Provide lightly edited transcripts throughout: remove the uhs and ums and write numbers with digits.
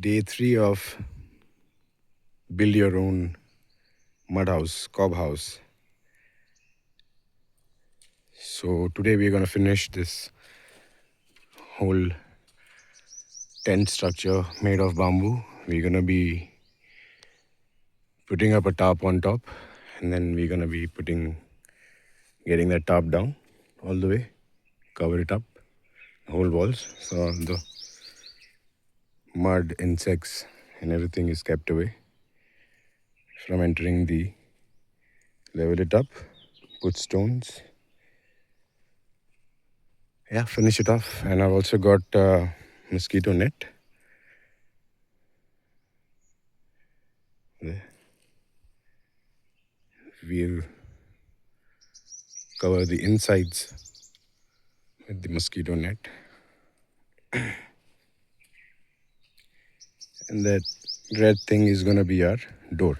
Day 3 of build your own mud house, cob house. So today we're going to finish this whole tent structure made of bamboo. We're going to be putting up a tarp on top, and then we're going to be getting that tarp down all the way, cover it up, the whole walls, so the mud, insects and everything is kept away from entering the level it up, put stones, finish it off. And I've also got mosquito net there. We'll cover the insides with the mosquito net. And that red thing is going to be our door.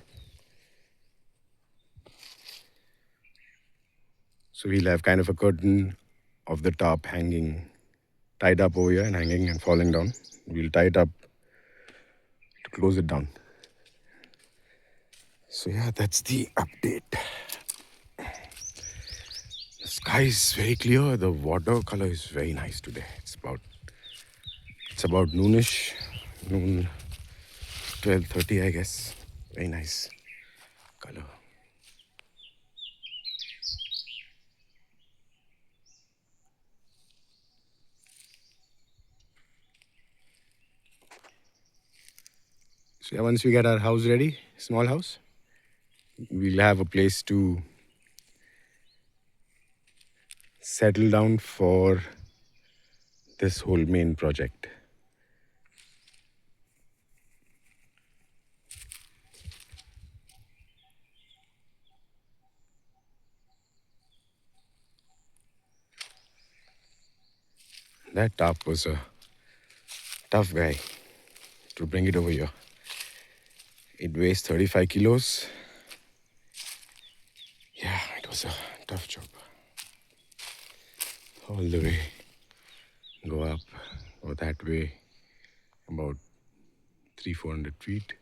So we'll have kind of a curtain of the top hanging, tied up over here and hanging and falling down. We'll tie it up to close it down. So yeah, that's the update. The sky is very clear. The water color is very nice today. It's about noonish, noon 12:30, I guess. Very nice color. So yeah, once we get our house ready, small house, we'll have a place to settle down for this whole main project. That tarp was a tough guy to bring it over here. It weighs 35 kilos. Yeah, it was a tough job. All the way, go up, go that way, about 300-400 feet.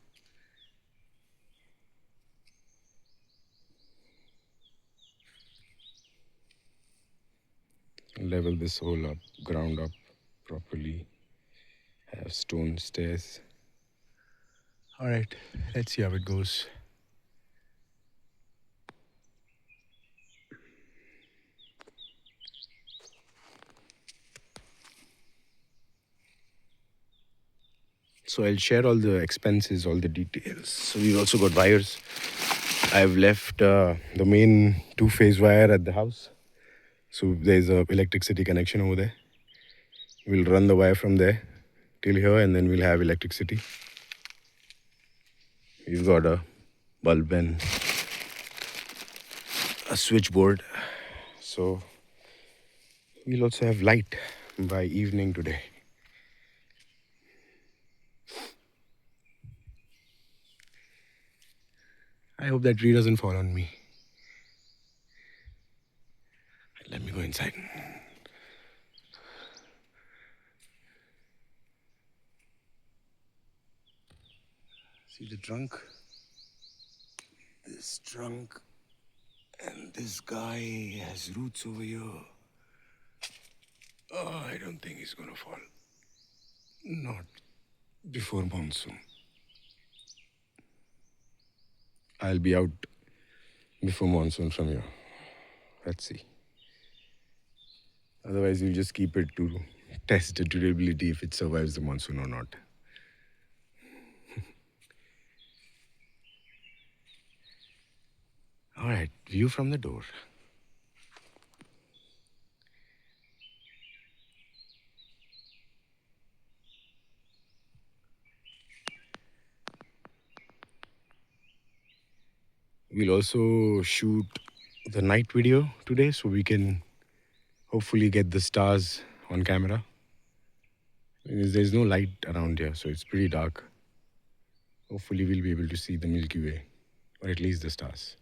Level this whole up, ground up properly. Have stone stairs. All right, let's see how it goes. So I'll share all the expenses, all the details. So we've also got wires. I've left the main 2-phase wire at the house. So there's a electricity connection over there. We'll run the wire from there till here, and then we'll have electricity. We've got a bulb and a switchboard. So we'll also have light by evening today. I hope that tree doesn't fall on me. Let me go inside. See the trunk? This trunk, and this guy has roots over here. Oh, I don't think he's gonna fall. Not before monsoon. I'll be out before monsoon from here. Let's see. Otherwise, we'll just keep it to test the durability if it survives the monsoon or not. All right, view from the door. We'll also shoot the night video today so we can hopefully get the stars on camera. Because there's no light around here, so it's pretty dark. Hopefully we'll be able to see the Milky Way, or at least the stars.